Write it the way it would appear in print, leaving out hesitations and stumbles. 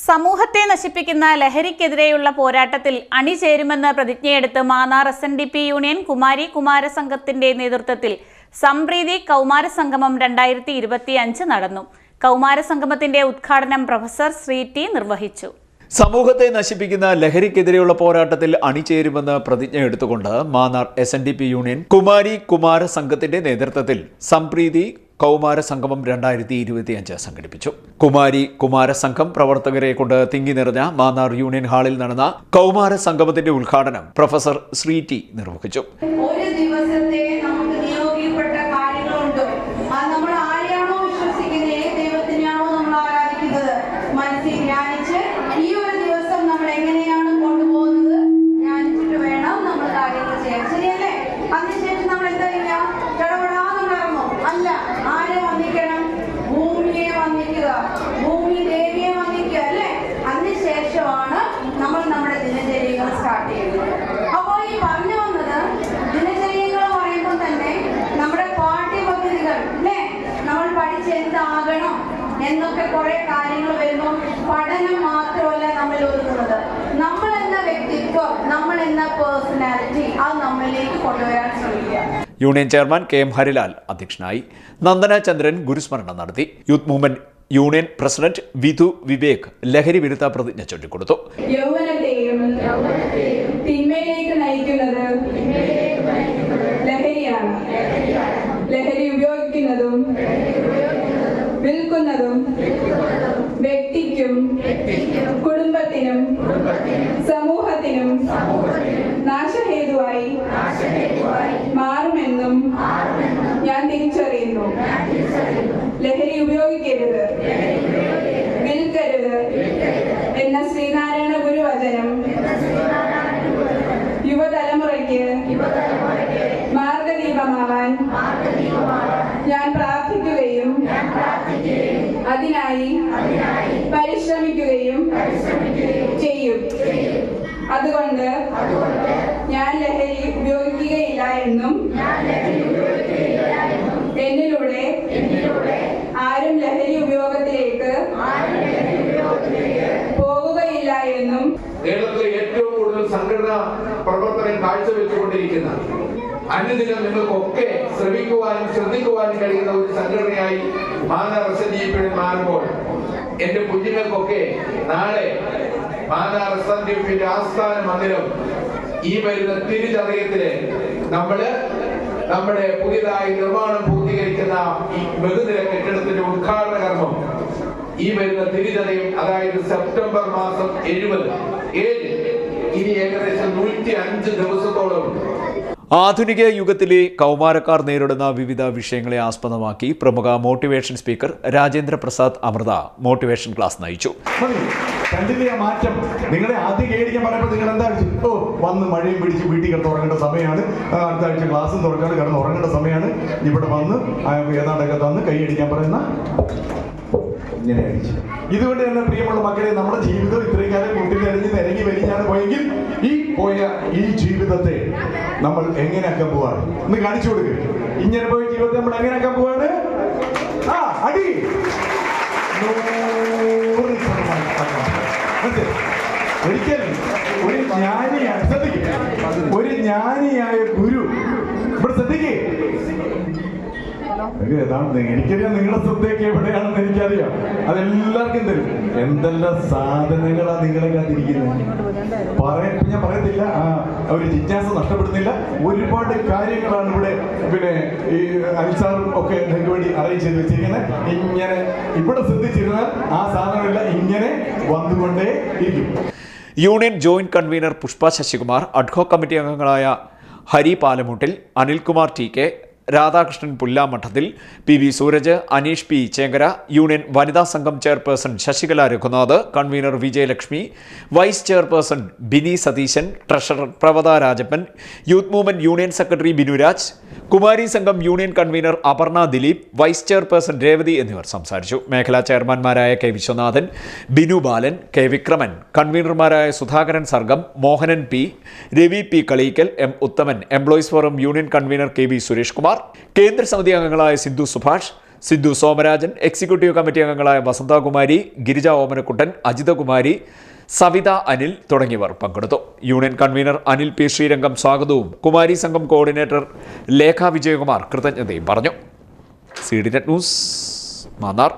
സമൂഹത്തെ നശിപ്പിക്കുന്ന ലഹരിക്കെതിരെയുള്ള പോരാട്ടത്തിൽ അണിചേരുമെന്ന് പ്രതിജ്ഞയെടുത്ത് മാന്നാർ SNDP യൂണിയൻ കുമാര സംഘത്തിന്റെ നേതൃത്വത്തിൽ സംപ്രീതി കൗമാര സംഗമം 2025 നടന്നു. കൗമാര സംഗമത്തിന്റെ ഉദ്ഘാടനം പ്രൊഫസർ ശ്രീ ടി നിർവഹിച്ചു. സമൂഹത്തെ നശിപ്പിക്കുന്ന ലഹരിക്കെതിരെയുള്ള പോരാട്ടത്തിൽ അണിചേരുമെന്ന് പ്രതിജ്ഞ എടുത്തുകൊണ്ട് മാന്നാർ SNDP യൂണിയൻ കുമാര സംഘത്തിന്റെ നേതൃത്വത്തിൽ സംപ്രീതി കൗമാര സംഗമം 2025 സംഘടിപ്പിച്ചു. കുമാര സംഘം പ്രവർത്തകരെ കൊണ്ട് തിങ്ങി നിറഞ്ഞ മാന്നാർ യൂണിയൻ ഹാളിൽ നടന്ന കൗമാര സംഗമത്തിന്റെ ഉദ്ഘാടനം പ്രൊഫസർ ശ്രീ ടി നിർവഹിച്ചു. നമ്മുടെ ദിനചര്യകൾ സ്റ്റാർട്ട് ചെയ്യുന്നത്. അപ്പോൾ ഈ പറഞ്ഞു വന്നത് ദിനചര്യകൾ പറയുമ്പോൾ തന്നെ നമ്മുടെ പാഠ്യപദ്ധതികൾ അല്ലേ, നമ്മൾ പഠിച്ചെന്താകണം എന്നൊക്കെ കുറെ കാര്യങ്ങൾ വരുമ്പോൾ പഠനം മാത്രമല്ല നമ്മൾ ഒതുക്കുന്നത്, നമ്മൾ എന്ന വ്യക്തിത്വം, നമ്മൾ എന്ന പേഴ്സണാലിറ്റി അത് നമ്മളിലേക്ക് കൊണ്ടുവരാൻ ശ്രമിക്കുക. യൂണിയൻ ചെയർമാൻ KM ഹരിലാൽ അധ്യക്ഷനായി. നന്ദന ചന്ദ്രൻ ഗുരുസ്മരണം നടത്തി. Youth movement union president Vidhu Vivek ലഹരി വിരുദ്ധ പ്രതിജ്ഞ ചൊല്ലിക്കൊടുത്തു. യൗവനത്തെയും തിന്മയിലേക്ക് നയിക്കുന്നത് ലഹരിയാണ്. ലഹരി ഉപയോഗിക്കുന്നതും വിൽക്കുന്നതും വ്യക്തിക്കും കുടുംബത്തിനും സമൂഹത്തിനും നാശഹേതുവായി മാറുമെന്നും ഞാൻ തിരിച്ചറിയുന്നു. ലഹരി ഉപയോഗിക്കരുത്, വിൽക്കരുത് എന്ന ശ്രീനാരായണ ഗുരുവചനം യുവതലമുറയ്ക്ക് മാർഗദീപമാവാൻ ഞാൻ പ്രാർത്ഥിക്കുകയും അതിനായി പരിശ്രമിക്കുകയും ചെയ്യും. അതുകൊണ്ട് ഞാൻ ലഹരി ഉപയോഗിക്കുകയില്ല എന്നും എന്നിലൂടെ ആരും ലഹരി ഉപയോഗത്തിലേക്ക് പോകുകയില്ല എന്നും കേരളത്തിലെ ഏറ്റവും കൂടുതൽ സംഘടനാ പ്രവർത്തനം കാഴ്ചവെച്ചുകൊണ്ടിരിക്കുന്ന, അനുദിനം നിങ്ങൾക്കൊക്കെ ശ്രമിക്കുവാനും ശ്രദ്ധിക്കുവാനും കഴിയുന്ന ഒരു സംഘടനയായി മാന്നാർ SNDP മാറുമ്പോൾ എന്റെ കുഞ്ഞുങ്ങൾക്കൊക്കെ നാളെ മാന്നാർ SNDP ആസ്ഥാന മന്ദിരം ഈ വരുന്ന തിരുചതയത്തില് നമ്മുടെ പുതിയതായി നിർമ്മാണം പൂർത്തീകരിക്കുന്ന ഈ ബഹുനില കെട്ടിടത്തിന്റെ ഉദ്ഘാടന കർമ്മം ഈ വരുന്ന തിരുചതയം, അതായത് സെപ്റ്റംബർ മാസം 7 ഇനി ഏകദേശം 105 ദിവസത്തോളം. ആധുനിക യുഗത്തിലെ കൗമാരക്കാർ നേരിടുന്ന വിവിധ വിഷയങ്ങളെ ആസ്പദമാക്കി പ്രമുഖ motivation speaker Rajendra Prasad Amrita motivation class നയിച്ചു. മാറ്റം നിങ്ങളെ ആദ്യം കേടിക്കാൻ പറയുമ്പോൾ നിങ്ങൾ എന്താ വന്ന് മഴയും പിടിച്ച് വീട്ടിൽ കിടന്ന് ഉറങ്ങേണ്ട സമയമാണ്, അടുത്ത ആഴ്ച ക്ലാസ്സും തുറക്കാതെ കിടന്ന് ഉറങ്ങേണ്ട സമയമാണ്, ഇവിടെ വന്ന് ഏതാണ്ടൊക്കെ തന്ന് കൈയടിക്കാൻ പറയുന്ന ഇങ്ങനെ അടിച്ചു. ഇതുകൊണ്ട് തന്നെ പ്രിയമുള്ള മക്കളെ, നമ്മുടെ ജീവിതം ഇത്രയും കാലം കൂട്ടിലറിഞ്ഞ് നിരങ്ങി വലിഞ്ഞാണ് പോയെങ്കിൽ ഈ ജീവിതത്തെ നമ്മൾ എങ്ങനെയാക്കാൻ പോവാണ് ഒന്ന് കാണിച്ചു കൊടുക്കുക. ഇങ്ങനെ പോയ ജീവിതത്തെ നമ്മൾ എങ്ങനെയാക്കാൻ പോവാണ്? അടി ഒരിക്കലും ഒരു ജ്ഞാനിയായ ഗുരു ഇവിടെ ശ്രദ്ധിക്കേ. എനിക്കറിയാം നിങ്ങളുടെ ശ്രദ്ധയൊക്കെ എവിടെയാണെന്ന് എനിക്കറിയാം, അതെല്ലാവർക്കും തരും. എന്തെല്ലാം സാധനങ്ങളാ നിങ്ങളെ കാത്തിരിക്കുന്നത് ഞാൻ പറയത്തില്ല, ഒരു ജിജ്ഞാസ നഷ്ടപ്പെടുന്നില്ല. ഒരുപാട് കാര്യങ്ങളാണ് ഇവിടെ ഈ അൻസാറും ഒക്കെ നിങ്ങൾക്ക് വേണ്ടി അറേഞ്ച് ചെയ്ത് വെച്ചിരിക്കുന്നത്. ഇങ്ങനെ ഇവിടെ ശ്രദ്ധിച്ചിരുന്നാൽ ആ സാധനമെല്ലാം ഇങ്ങനെ വന്നുകൊണ്ടേ ഇരിക്കും. Union joint convener Pushpa Sasikumar, ad hoc committee അംഗങ്ങളായ Hari Palamuttil, Anilkumar TK, Radhakrishnan Pullamadathil, PV Sooraj, Aneesh P Chenkara, union വനിതാ സംഘം chairperson Sasikala Raghunath, convener Vijayalakshmi, vice chairperson Bini Satheesan, treasurer Pravatha Rajappan, youth movement union secretary Binuraj, കുമാരി സംഘം union convener Aparna Dileep, vice chairperson Revathi എന്നിവർ സംസാരിച്ചു. മേഖലാ ചെയർമാൻമാരായ K വിശ്വനാഥൻ, ബിനു ബാലൻ, K വിക്രമൻ, കൺവീനർമാരായ Sudhakaran Sargam, Mohanan P, Ravi P Kaleekkal, M Uthaman, employees forum union convener KV Suresh Kumar, കേന്ദ്ര സമിതി അംഗങ്ങളായ സിന്ധു സുഭാഷ്, സിന്ധു സോമരാജൻ, എക്സിക്യൂട്ടീവ് കമ്മിറ്റി അംഗങ്ങളായ വസന്തകുമാരി, ഗിരിജ ഓമനക്കുട്ടൻ, അജിതകുമാരി, സവിത അനിൽ തുടങ്ങിയവർ പങ്കെടുത്തു. Union convener Anil P Sreerangam സ്വാഗതവും കുമാരി സംഘം കോർഡിനേറ്റർ ലേഖ വിജയകുമാർ കൃതജ്ഞതയും പറഞ്ഞു. CDNet news, Mannar.